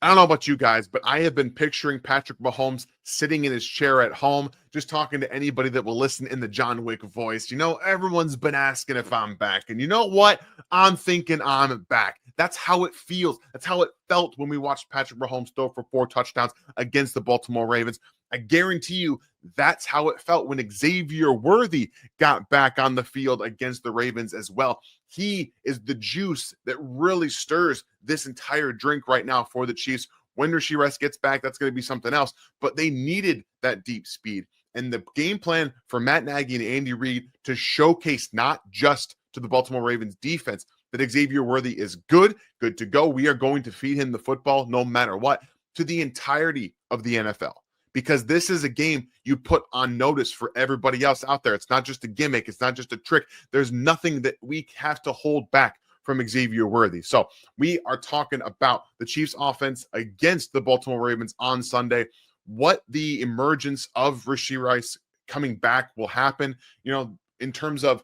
I don't know about you guys, but I have been picturing Patrick Mahomes sitting in his chair at home, just talking to anybody that will listen in the John Wick voice. Everyone's been asking if I'm back. And you know what? I'm thinking I'm back. That's how it feels. That's how it felt when we watched Patrick Mahomes throw for 4 touchdowns against the Baltimore Ravens. I guarantee you that's how it felt when Xavier Worthy got back on the field against the Ravens as well. He is the juice that really stirs this entire drink right now for the Chiefs. When Rashee Rice gets back, that's going to be something else. But they needed that deep speed. And the game plan for Matt Nagy and Andy Reid to showcase not just to the Baltimore Ravens defense that Xavier Worthy is good to go. We are going to feed him the football no matter what, to the entirety of the NFL. Because this is a game you put on notice for everybody else out there. It's not just a gimmick. It's not just a trick. There's nothing that we have to hold back from Xavier Worthy. So we are talking about the Chiefs offense against the Baltimore Ravens on Sunday, what the emergence of Rashee Rice coming back will happen, in terms of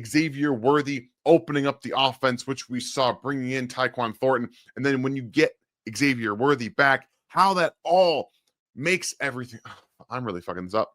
Xavier Worthy opening up the offense, which we saw bringing in Tyquan Thornton. And then when you get Xavier Worthy back, how that all makes everything. I'm really fucking this up.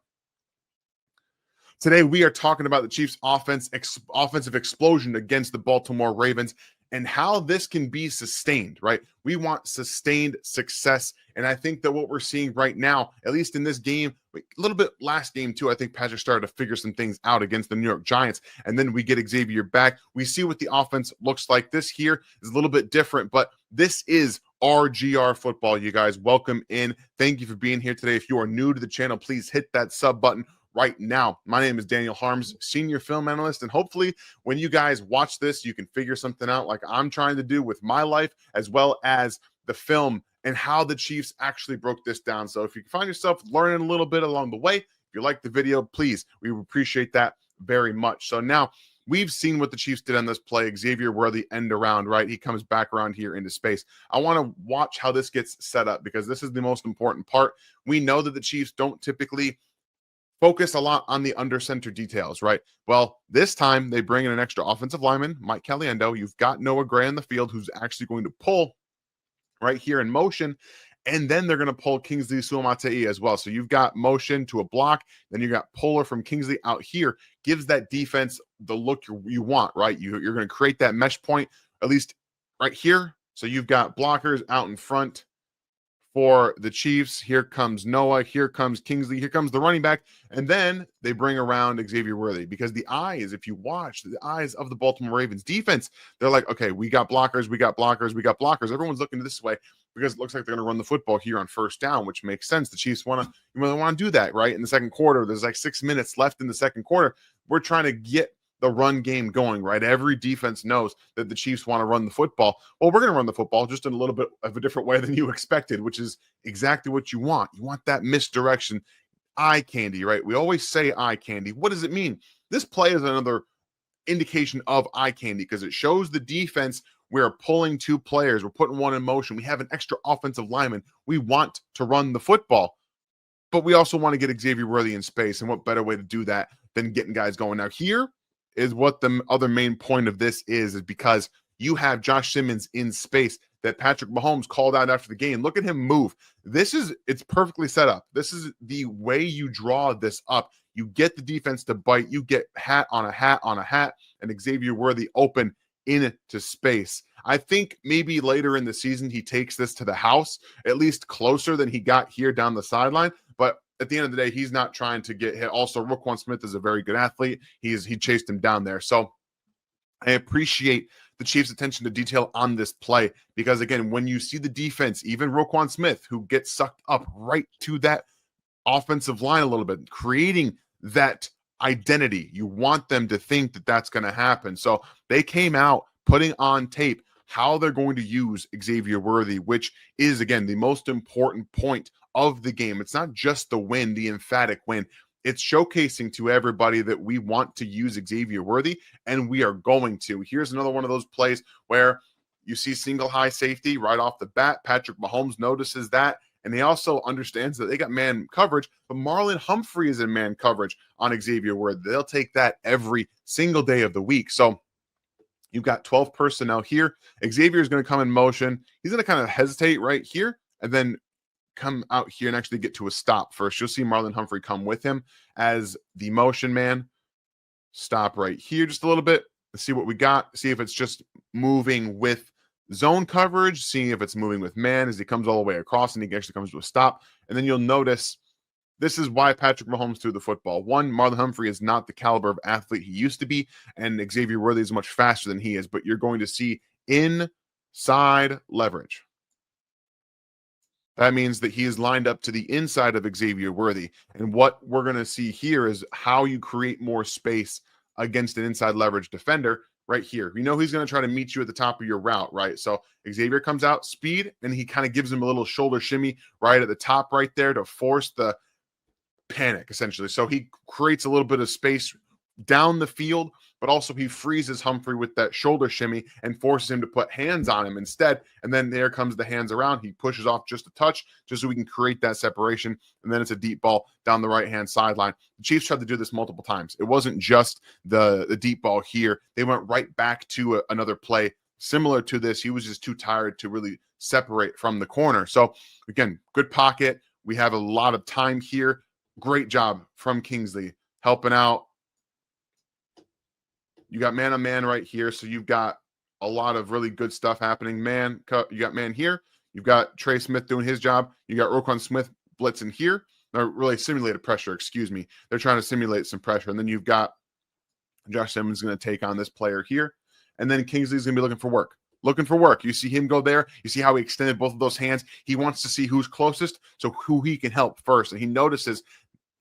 Today, we are talking about the Chiefs' offensive explosion against the Baltimore Ravens and how this can be sustained, right? We want sustained success. And I think that what we're seeing right now, at least in this game, a little bit last game too, I think Patrick started to figure some things out against the New York Giants. And then we get Xavier back. We see what the offense looks like. This here is a little bit different, but this is RGR football, you guys. Welcome in. Thank you for being here today. If you are new to the channel, please hit that sub button right now. My name is Daniel Harms, senior film analyst, and hopefully when you guys watch this, you can figure something out like I'm trying to do with my life, as well as the film and how the Chiefs actually broke this down. So if you find yourself learning a little bit along the way, if you like the video, please, we appreciate that very much. So now we've seen what the Chiefs did on this play. Xavier Worthy end around, right? He comes back around here into space. I want to watch how this gets set up because this is the most important part. We know that the Chiefs don't typically focus a lot on the under center details, right? Well, this time they bring in an extra offensive lineman, Mike Caliendo. You've got Noah Gray in the field who's actually going to pull right here in motion. And then they're going to pull Kingsley Suamata'i as well. So you've got motion to a block. Then you got puller from Kingsley out here. Gives that defense the look you want, right? You're going to create that mesh point, at least right here. So you've got blockers out in front for the Chiefs. Here comes Noah. Here comes Kingsley. Here comes the running back. And then they bring around Xavier Worthy because the eyes, if you watch the eyes of the Baltimore Ravens defense, they're like, okay, we got blockers. We got blockers. We got blockers. Everyone's looking this way because it looks like they're going to run the football here on first down, which makes sense. The Chiefs want to do that, right? In the second quarter, there's like 6 minutes left in the second quarter. We're trying to get the run game going, right? Every defense knows that the Chiefs want to run the football. Well, we're going to run the football just in a little bit of a different way than you expected, which is exactly what you want. You want that misdirection, eye candy, right? We always say eye candy. What does it mean? This play is another indication of eye candy because it shows the defense we're pulling 2 players. We're putting one in motion. We have an extra offensive lineman. We want to run the football, but we also want to get Xavier Worthy in space. And what better way to do that than getting guys going? Now, here is what the other main point of this is because you have Josh Simmons in space that Patrick Mahomes called out after the game. Look at him move. It's perfectly set up. This is the way you draw this up. You get the defense to bite. You get hat on a hat on a hat, and Xavier Worthy open into space. I think maybe later in the season he takes this to the house, at least closer than he got here down the sideline. But at the end of the day, he's not trying to get hit. Also, Roquan Smith is a very good athlete. He chased him down there. So I appreciate the Chiefs' attention to detail on this play because, again, when you see the defense, even Roquan Smith, who gets sucked up right to that offensive line a little bit, creating that identity, you want them to think that that's going to happen. So they came out putting on tape how they're going to use Xavier Worthy, which is, again, the most important point of the game. It's not just the win, the emphatic win. It's showcasing to everybody that we want to use Xavier Worthy, and we are going to. Here's another one of those plays where you see single high safety right off the bat. Patrick Mahomes notices that, and he also understands that they got man coverage, but Marlon Humphrey is in man coverage on Xavier Worthy. They'll take that every single day of the week. So you've got 12 personnel here. Xavier is going to come in motion. He's going to kind of hesitate right here. and then come out here and actually get to a stop first. You'll see Marlon Humphrey come with him as the motion man. Stop right here just a little bit. Let's see what we got. See if it's just moving with zone coverage. See if it's moving with man as he comes all the way across and he actually comes to a stop. And then you'll notice this is why Patrick Mahomes threw the football. One, Marlon Humphrey is not the caliber of athlete he used to be, and Xavier Worthy is much faster than he is, but you're going to see inside leverage. That means that he is lined up to the inside of Xavier Worthy. And what we're going to see here is how you create more space against an inside leverage defender right here. You know he's going to try to meet you at the top of your route, right? So Xavier comes out, speed, and he kind of gives him a little shoulder shimmy right at the top right there to force the panic, essentially. So he creates a little bit of space down the field, but also he freezes Humphrey with that shoulder shimmy and forces him to put hands on him instead. And then there comes the hands around. He pushes off just a touch just so we can create that separation. And then it's a deep ball down the right-hand sideline. The Chiefs tried to do this multiple times. It wasn't just the deep ball here. They went right back to another play similar to this. He was just too tired to really separate from the corner. So again, good pocket. We have a lot of time here. Great job from Kingsley helping out. You got man on man right here. So you've got a lot of really good stuff happening. Man, you got man here. You've got Trey Smith doing his job. You got Roquan Smith blitzing here. They're really simulated pressure, excuse me. They're trying to simulate some pressure. And then you've got Josh Simmons going to take on this player here. And then Kingsley's going to be looking for work. Looking for work. You see him go there. You see how he extended both of those hands. He wants to see who's closest, so who he can help first. And he notices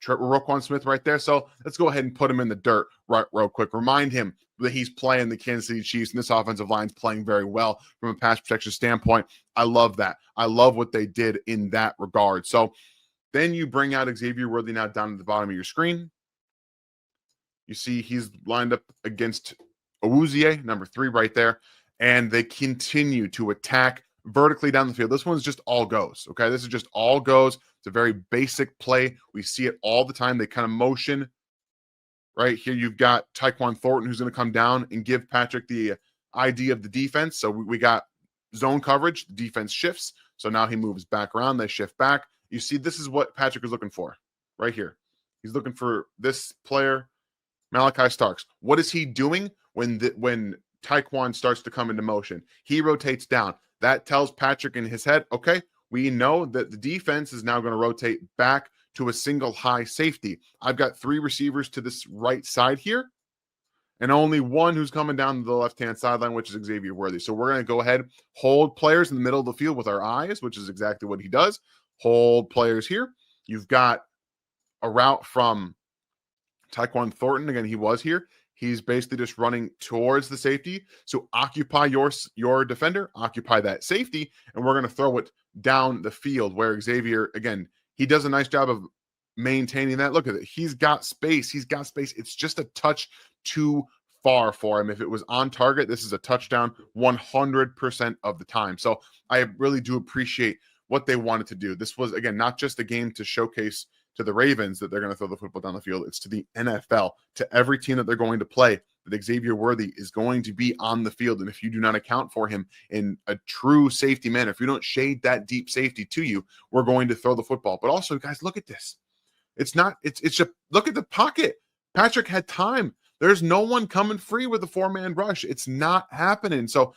Roquan Smith right there. So let's go ahead and put him in the dirt right real quick. Remind him that he's playing the Kansas City Chiefs, and this offensive line's playing very well from a pass protection standpoint. I love that. I love what they did in that regard. So then you bring out Xavier Worthy now down at the bottom of your screen. You see he's lined up against Awuzie, number 3 right there, and they continue to attack vertically down the field. This one's just all goes, okay? This is just all goes. It's a very basic play. We see it all the time. They kind of motion. Right here, you've got Tyquan Thornton who's going to come down and give Patrick the ID of the defense. So we got zone coverage. The defense shifts. So now he moves back around. They shift back. You see, this is what Patrick is looking for right here. He's looking for this player, Malachi Starks. What is he doing when Tyquan starts to come into motion? He rotates down. That tells Patrick in his head, okay, we know that the defense is now going to rotate back to a single high safety. I've got 3 receivers to this right side here, and only one who's coming down to the left-hand sideline, which is Xavier Worthy. So we're going to go ahead, hold players in the middle of the field with our eyes, which is exactly what he does. Hold players here. You've got a route from Tyquan Thornton. Again, he was here. He's basically just running towards the safety. So occupy your defender, occupy that safety, and we're going to throw it down the field where Xavier, again, he does a nice job of maintaining that. Look at it. He's got space. He's got space. It's just a touch too far for him. If it was on target, this is a touchdown 100% of the time. So I really do appreciate what they wanted to do. This was, again, not just a game to showcase to the Ravens that they're going to throw the football down the field. It's to the NFL, to every team that they're going to play, that Xavier Worthy is going to be on the field. And if you do not account for him in a true safety manner, if you don't shade that deep safety to you, we're going to throw the football. But also, guys, look at this. It's just, look at the pocket. Patrick had time. There's no one coming free with a 4-man rush. It's not happening. So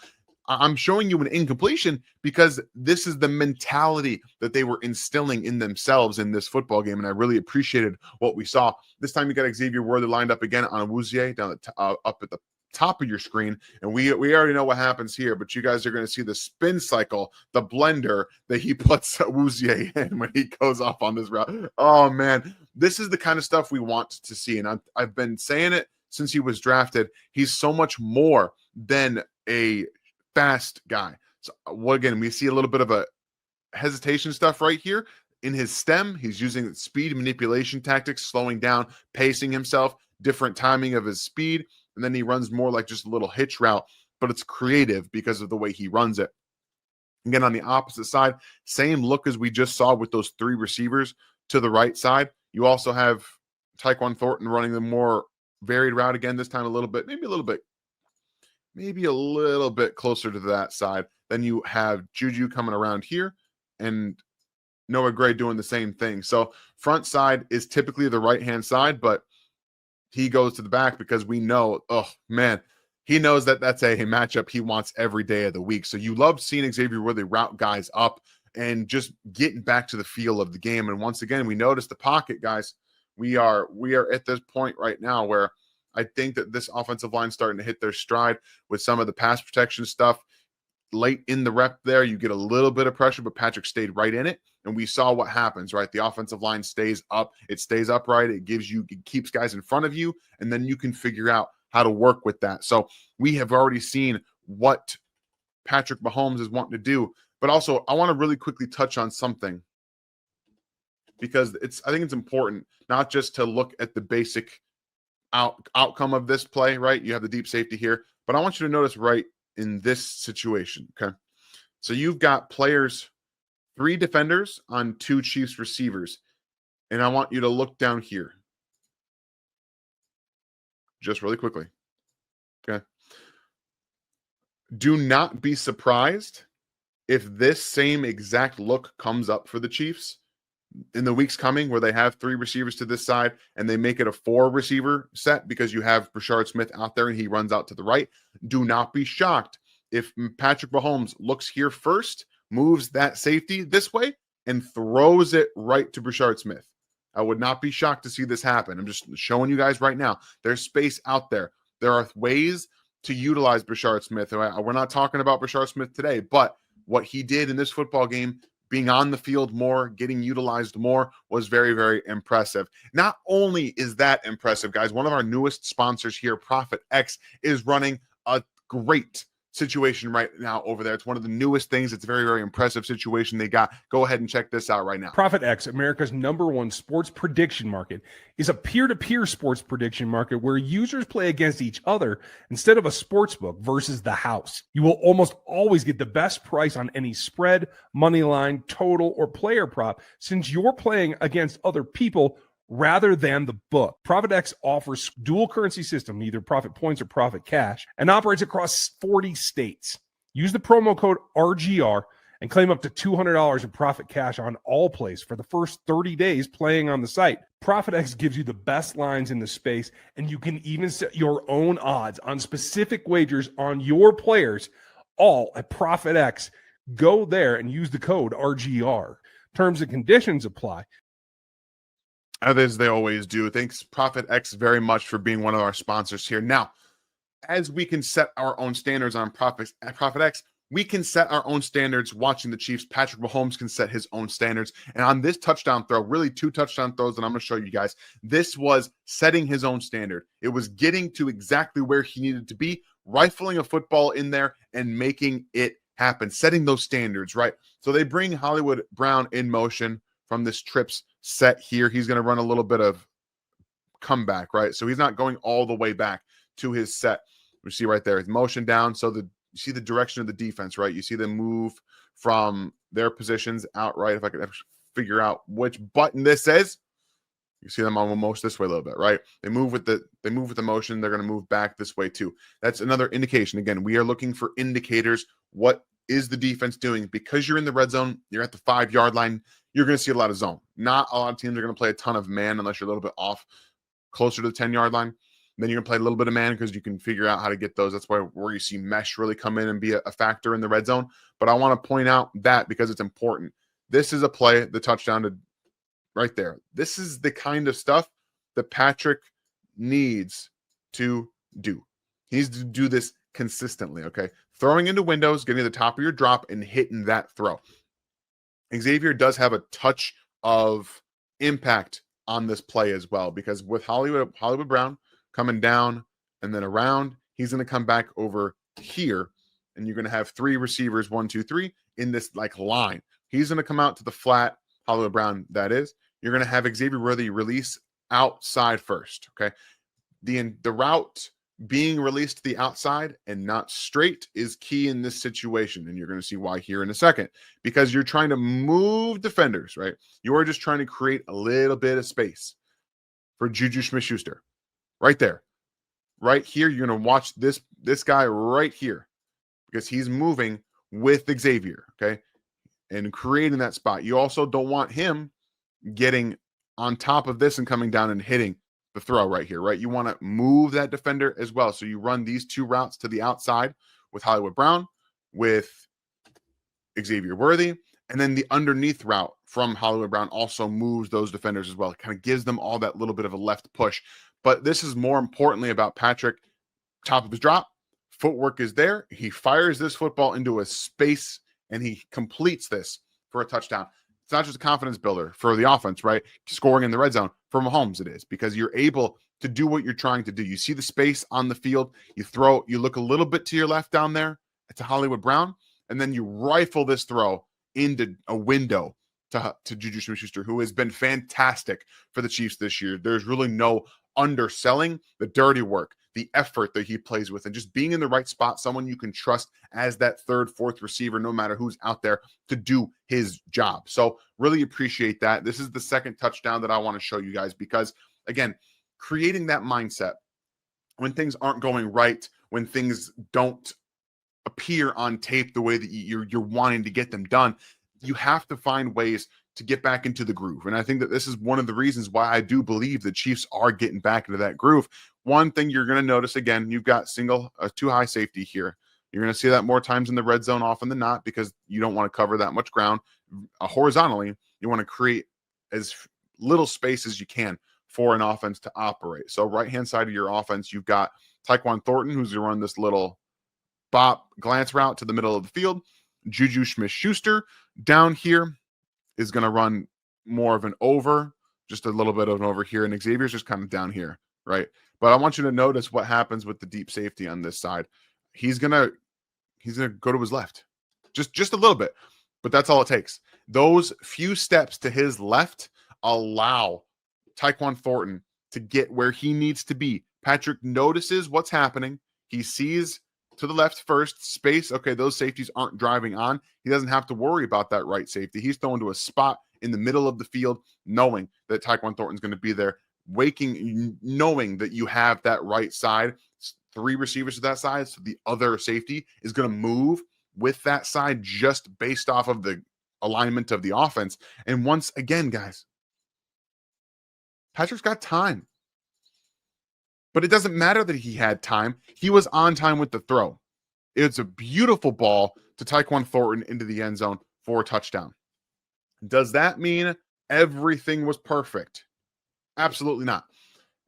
I'm showing you an incompletion because this is the mentality that they were instilling in themselves in this football game, and I really appreciated what we saw. This time you got Xavier Worthy lined up again on Awuzie down up at the top of your screen, and we already know what happens here, but you guys are going to see the spin cycle, the blender that he puts Awuzie in when he goes off on this route. Oh, man. This is the kind of stuff we want to see, and I've been saying it since he was drafted. He's so much more than a fast guy. So again, we see a little bit of a hesitation stuff right here in his stem. He's using speed manipulation tactics, slowing down, pacing himself, different timing of his speed, and then he runs more like just a little hitch route, but it's creative because of the way he runs it. Again, on the opposite side, same look as we just saw with those 3 receivers to the right side. You also have Tyquan Thornton running the more varied route again, this time a little bit, maybe a little bit closer to that side. Then you have Juju coming around here. and Noah Gray doing the same thing. So front side is typically the right-hand side, but he goes to the back because we know, oh man, he knows that that's a matchup he wants every day of the week. So you love seeing Xavier Worthy route guys up and just getting back to the feel of the game. And once again, we notice the pocket, guys. We are at this point right now where I think that this offensive line is starting to hit their stride with some of the pass protection stuff. Late in the rep there, you get a little bit of pressure, but Patrick stayed right in it. And we saw what happens, right? The offensive line stays up. It stays upright. It keeps guys in front of you, and then you can figure out how to work with that. So we have already seen what Patrick Mahomes is wanting to do. But also, I want to really quickly touch on something because I think it's important not just to look at the basic outcome of this play, right? You have the deep safety here, but I want you to notice right in this situation, okay? So you've got players, 3 defenders on 2 Chiefs receivers, and I want you to look down here just really quickly, okay? Do not be surprised if this same exact look comes up for the Chiefs in the weeks coming where they have 3 receivers to this side and they make it a 4 receiver set because you have Brashard Smith out there and he runs out to the right. Do not be shocked if Patrick Mahomes looks here first, moves that safety this way, and throws it right to Brashard Smith. I would not be shocked to see this happen. I'm just showing you guys right now. There's space out there. There are ways to utilize Brashard Smith. We're not talking about Brashard Smith today, but what he did in this football game, being on the field more, getting utilized more, was very, very impressive. Not only is that impressive, guys, one of our newest sponsors here, Prophet X, is running a great situation right now over there. It's one of the newest things. It's a very, very impressive situation they got. Go ahead and check this out right now. Prophet X, America's #1 sports prediction market, is a peer-to-peer sports prediction market where users play against each other instead of a sports book versus the house. You will almost always get the best price on any spread, money line, total, or player prop since you're playing against other people rather than the book. Prophet X offers dual currency system, either Profit Points or Profit Cash, and operates across 40 states. Use the promo code RGR and claim up to $200 in Profit Cash on all plays for the first 30 days playing on the site. Prophet X gives you the best lines in the space, and you can even set your own odds on specific wagers on your players, all at Prophet X. Go there and use the code RGR. Terms and conditions apply. As they always do. Thanks, Prophet X, very much for being one of our sponsors here. Now, as we can set our own standards on Prophet X, we can set our own standards watching the Chiefs. Patrick Mahomes can set his own standards. And on this touchdown throw, really 2 touchdown throws that I'm going to show you guys, this was setting his own standard. It was getting to exactly where he needed to be, rifling a football in there and making it happen, setting those standards, right? So they bring Hollywood Brown in motion from this trips set here. He's going to run a little bit of comeback, right? So he's not going all the way back to his set. We see right there, his motion down. So you see the direction of the defense, right? You see them move from their positions outright. If I could figure out which button this is, you see them almost this way a little bit, right? They move with the motion. They're going to move back this way too. That's another indication. Again, we are looking for indicators. What is the defense doing? Because you're in the red zone, you're at the 5-yard line, you're going to see a lot of zone. Not a lot of teams are going to play a ton of man unless you're a little bit off closer to the 10-yard line. Then you're going to play a little bit of man because you can figure out how to get those. That's where you see mesh really come in and be a factor in the red zone. But I want to point out that because it's important. This is a play, the touchdown to right there. This is the kind of stuff that Patrick needs to do. He needs to do this consistently, okay? Throwing into windows, getting to the top of your drop, and hitting that throw. Xavier does have a touch of impact on this play as well because with Hollywood Brown coming down and then around, he's going to come back over here, and you're going to have 3 receivers, 1, 2, 3, in this like line. He's going to come out to the flat, Hollywood Brown, that is. You're going to have Xavier Worthy release outside first, okay? The route being released to the outside and not straight is key in this situation, and you're going to see why here in a second, because you're trying to move defenders, right? You are just trying to create a little bit of space for Juju Smith-Schuster right there. Right here, you're going to watch this guy right here because he's moving with Xavier, okay? and creating that spot. You also don't want him getting on top of this and coming down and hitting the throw right here, right? You want to move that defender as well. So you run these two routes to the outside with Hollywood Brown, with Xavier Worthy, and then the underneath route from Hollywood Brown also moves those defenders as well. It kind of gives them all that little bit of a left push. But this is more importantly about Patrick. Top of his drop, footwork is there. He fires this football into a space and he completes this for a touchdown. It's not just a confidence builder for the offense, right? Scoring in the red zone. For Mahomes, it is, because you're able to do what you're trying to do. You see the space on the field, you throw, you look a little bit to your left down there to Hollywood Brown, and then you rifle this throw into a window to Juju Smith-Schuster, who has been fantastic for the Chiefs this year. There's really no underselling the dirty work, the effort that he plays with, and just being in the right spot, someone you can trust as that third, fourth receiver, no matter who's out there, to do his job. So really appreciate that. This is the second touchdown that I want to show you guys because, again, creating that mindset when things aren't going right, when things don't appear on tape the way that you're wanting to get them done, you have to find ways to get back into the groove. And I think that this is one of the reasons why I do believe the Chiefs are getting back into that groove. One thing you're going to notice, again, you've got too high safety here. You're going to see that more times in the red zone often than not because you don't want to cover that much ground. Horizontally, you want to create as little space as you can for an offense to operate. So right-hand side of your offense, you've got Tyquan Thornton, who's going to run this little bop glance route to the middle of the field. Juju Smith-Schuster down here is going to run more of an over, just a little bit of an over here, and Xavier's just kind of down here, right? But I want you to notice what happens with the deep safety on this side. He's gonna go to his left, just a little bit, but that's all it takes. Those few steps to his left allow Tyquan Thornton to get where he needs to be. Patrick notices what's happening. He sees to the left first, space. Okay, those safeties aren't driving on. He doesn't have to worry about that right safety. He's thrown to a spot in the middle of the field, knowing that Tyquan Thornton's going to be there, knowing that you have that right side, three receivers to that side, so the other safety is going to move with that side just based off of the alignment of the offense. And once again, guys, Patrick's got time. But it doesn't matter that he had time. He was on time with the throw. It's a beautiful ball to Tyquan Thornton into the end zone for a touchdown. Does that mean everything was perfect? Absolutely not.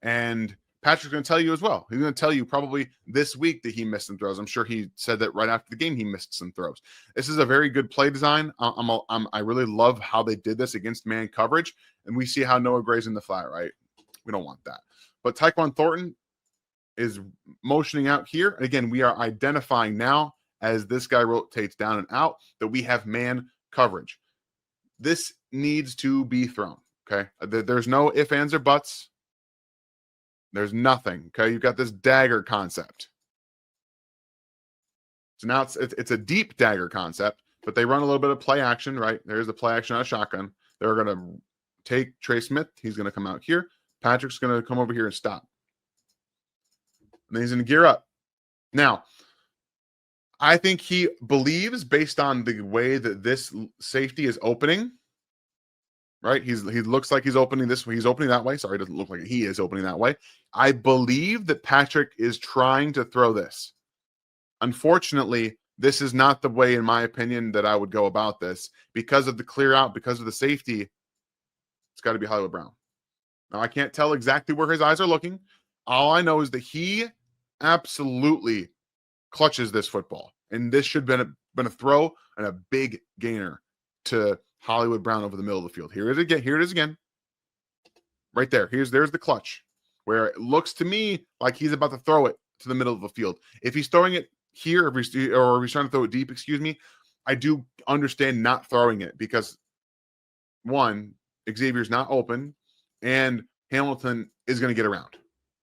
And Patrick's going to tell you as well. He's going to tell you probably this week that he missed some throws. I'm sure he said that right after the game he missed some throws. This is a very good play design. I really love how they did this against man coverage. And we see how Noah Gray's in the flat, right? We don't want that. But Tyquan Thornton is motioning out here. And again, we are identifying now as this guy rotates down and out that we have man coverage. This needs to be thrown, okay? There's no ifs, ands, or buts. There's nothing, okay? You've got this dagger concept. So now it's a deep dagger concept, but they run a little bit of play action, right? There's the play action on a shotgun. They're going to take Trey Smith. He's going to come out here. Patrick's going to come over here and stop. And then he's going to gear up. Now, I think he believes, based on the way that this safety is opening, right? He looks like he's opening this way. He's opening that way. Sorry, it doesn't look like he is opening that way. I believe that Patrick is trying to throw this. Unfortunately, this is not the way, in my opinion, that I would go about this. Because of the clear out, because of the safety, it's got to be Hollywood Brown. Now, I can't tell exactly where his eyes are looking. All I know is that he absolutely clutches this football. And this should have been a throw and a big gainer to Hollywood Brown over the middle of the field. Here it is again. Right there. There's the clutch, where it looks to me like he's about to throw it to the middle of the field. If he's throwing it here, or if he's trying to throw it deep, I do understand not throwing it because, one, Xavier's not open, and Hamilton is going to get around.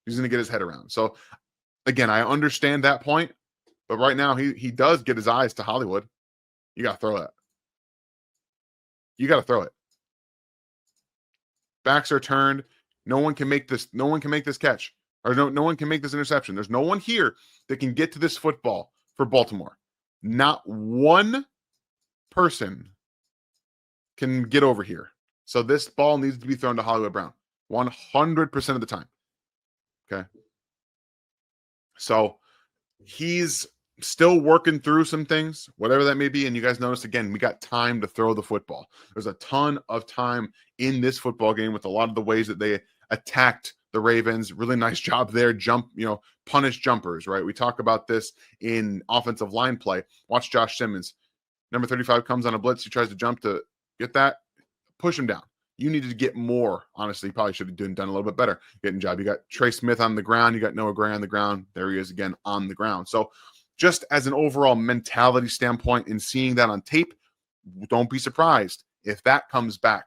He's going to get his head around. So, again, I understand that point, but right now he does get his eyes to Hollywood. You got to throw that. You got to throw it. Backs are turned. No one can make this. No one can make this catch, or no one can make this interception. There's no one here that can get to this football for Baltimore. Not one person can get over here. So this ball needs to be thrown to Hollywood Brown 100% of the time. Okay. So he's still working through some things, whatever that may be. And you guys notice, again, we got time to throw the football. There's a ton of time in this football game with a lot of the ways that they attacked the Ravens. Really nice job there. Punish jumpers, right? We talk about this in offensive line play. Watch Josh Simmons. Number 35 comes on a blitz. He tries to jump to get that. Push him down. You needed to get more. Honestly, probably should have done a little bit better getting job. You got Trey Smith on the ground. You got Noah Gray on the ground. There he is again on the ground. So just as an overall mentality standpoint and seeing that on tape, don't be surprised if that comes back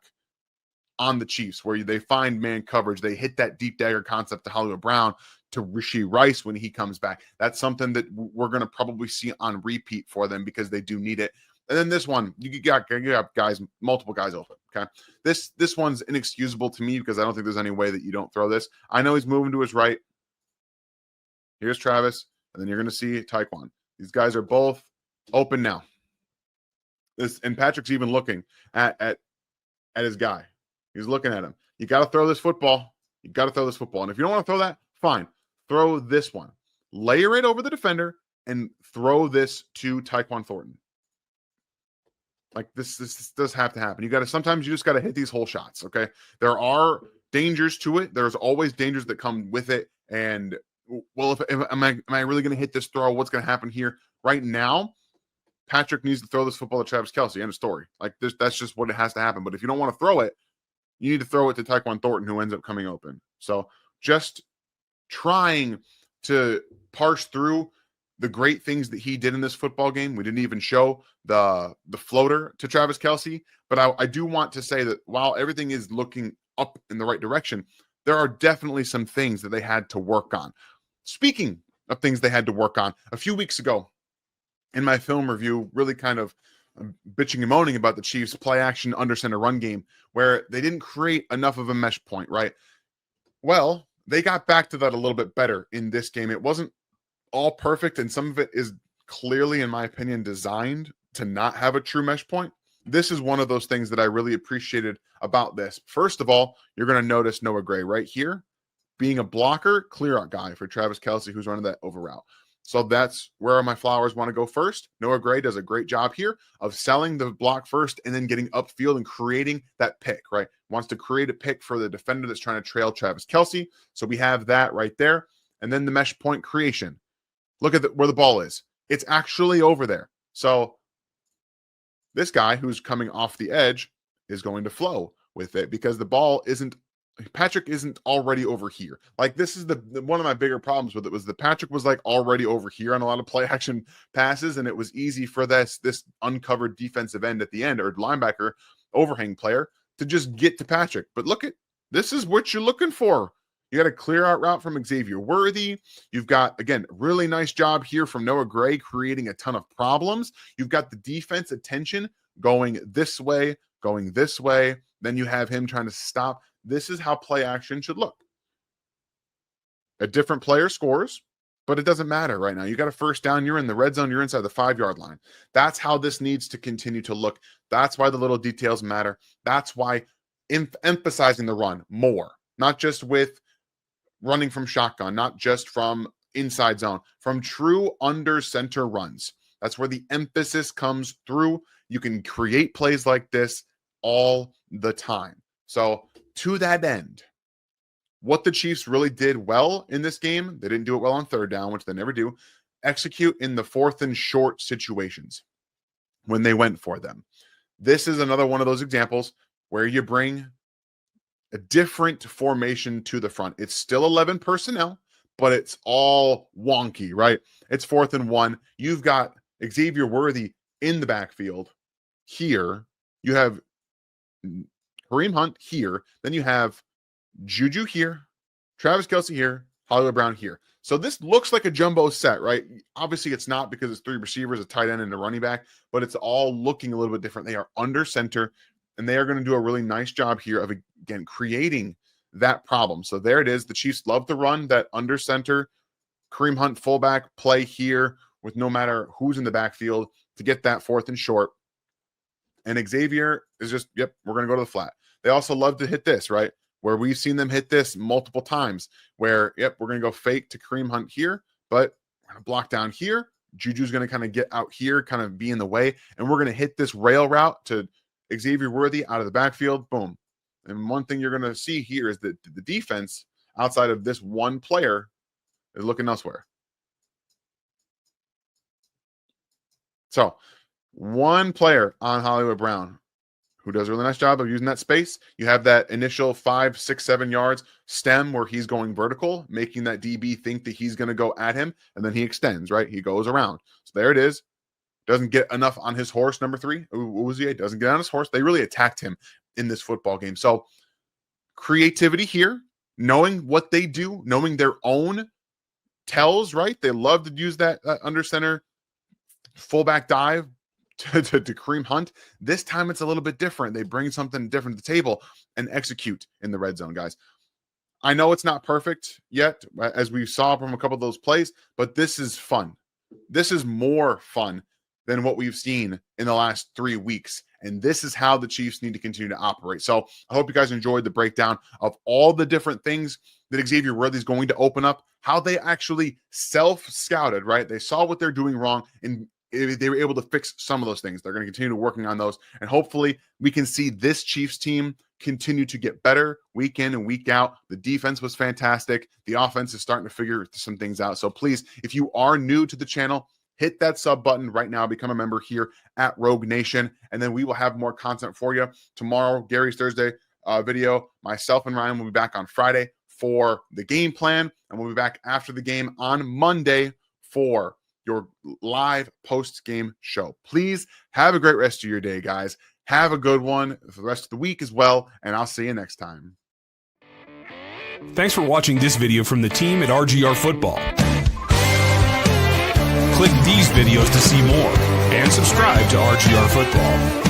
on the Chiefs, where they find man coverage. They hit that deep dagger concept to Hollywood Brown, to Rashee Rice when he comes back. That's something that we're going to probably see on repeat for them because they do need it. And then this one, you got guys, multiple guys open. Okay. This one's inexcusable to me because I don't think there's any way that you don't throw this. I know he's moving to his right. Here's Travis, and then you're going to see Tyquan. These guys are both open now. And Patrick's even looking at his guy. He's looking at him. You got to throw this football. You got to throw this football. And if you don't want to throw that, fine. Throw this one. Layer it over the defender and throw this to Tyquan Thornton. Like this does have to happen. Sometimes you just got to hit these whole shots. Okay. There are dangers to it. There's always dangers that come with it. And well, am I really going to hit this throw? What's going to happen here? Right now, Patrick needs to throw this football to Travis Kelce. End of story. Like this, that's just what it has to happen. But if you don't want to throw it, you need to throw it to Tyquan Thornton, who ends up coming open. So just trying to parse through the great things that he did in this football game. We didn't even show the floater to Travis Kelce, but I do want to say that while everything is looking up in the right direction, there are definitely some things that they had to work on. Speaking of things they had to work on, a few weeks ago in my film review, really kind of bitching and moaning about the Chiefs' play action under center run game, where they didn't create enough of a mesh point, right? Well, they got back to that a little bit better in this game. It wasn't all perfect, and some of it is clearly, in my opinion, designed to not have a true mesh point. This is one of those things that I really appreciated about this. First of all, you're going to notice Noah Gray right here being a blocker, clear out guy for Travis Kelce, who's running that over route. So that's where my flowers want to go first. Noah Gray does a great job here of selling the block first and then getting upfield and creating that pick, right? Wants to create a pick for the defender that's trying to trail Travis Kelce. So we have that right there. And then the mesh point creation. Look at where the ball is. It's actually over there. So this guy who's coming off the edge is going to flow with it because the ball Patrick isn't already over here. Like this is the one of my bigger problems with it was that Patrick was like already over here on a lot of play action passes, and it was easy for this uncovered defensive end at the end or linebacker overhang player to just get to Patrick. But look at this is what you're looking for. You got a clear out route from Xavier Worthy. You've got, again, really nice job here from Noah Gray creating a ton of problems. You've got the defense attention going this way. Then you have him trying to stop. This is how play action should look. A different player scores, but it doesn't matter right now. You got a first down. You're in the red zone. You're inside the 5-yard line. That's how this needs to continue to look. That's why the little details matter. That's why emphasizing the run more, not just with running from shotgun, not just from inside zone, from true under center runs. That's where the emphasis comes through. You can create plays like this all the time. So to that end, what the Chiefs really did well in this game, they didn't do it well on third down, which they never do, execute in the fourth and short situations when they went for them. This is another one of those examples where you bring a different formation to the front. It's still 11 personnel, but it's all wonky, right? It's 4th and 1. You've got Xavier Worthy in the backfield here. You have Kareem Hunt here. Then you have Juju here, Travis Kelce here, Hollywood Brown here. So this looks like a jumbo set, right? Obviously, it's not because it's 3 receivers, a tight end, and a running back, but it's all looking a little bit different. They are under center, and they are going to do a really nice job here of, again, creating that problem. So there it is. The Chiefs love to run that under center, Kareem Hunt fullback play here with no matter who's in the backfield to get that 4th and short. And Xavier is just, yep, we're going to go to the flat. They also love to hit this, right? Where we've seen them hit this multiple times where, yep, we're going to go fake to Kareem Hunt here, but we're going to block down here. Juju's going to kind of get out here, kind of be in the way. And we're going to hit this rail route to Xavier Worthy out of the backfield. Boom. And one thing you're going to see here is that the defense outside of this one player is looking elsewhere. So one player on Hollywood Brown who does a really nice job of using that space. You have that initial 5, 6, 7 yards stem where he's going vertical, making that DB think that he's going to go at him, and then he extends, right? He goes around. So there it is. Doesn't get enough on his horse, number 3. Uzie doesn't get on his horse. They really attacked him in this football game. So creativity here, knowing what they do, knowing their own tells, right? They love to use that under center fullback dive to Kareem Hunt. This time it's a little bit different. They bring something different to the table and execute in the red zone, guys. I know it's not perfect yet, as we saw from a couple of those plays, but this is fun. This is more fun than what we've seen in the last 3 weeks. And this is how the Chiefs need to continue to operate. So I hope you guys enjoyed the breakdown of all the different things that Xavier Worthy is going to open up, how they actually self-scouted, right? They saw what they're doing wrong, and they were able to fix some of those things. They're going to continue working on those. And hopefully we can see this Chiefs team continue to get better week in and week out. The defense was fantastic. The offense is starting to figure some things out. So please, if you are new to the channel, hit that sub button right now. Become a member here at Rogue Nation. And then we will have more content for you. Tomorrow, Gary's Thursday video. Myself and Ryan will be back on Friday for the game plan. And we'll be back after the game on Monday for your live post-game show. Please have a great rest of your day, guys. Have a good one for the rest of the week as well, and I'll see you next time. Thanks for watching this video from the team at RGR Football. Click these videos to see more, and subscribe to RGR Football.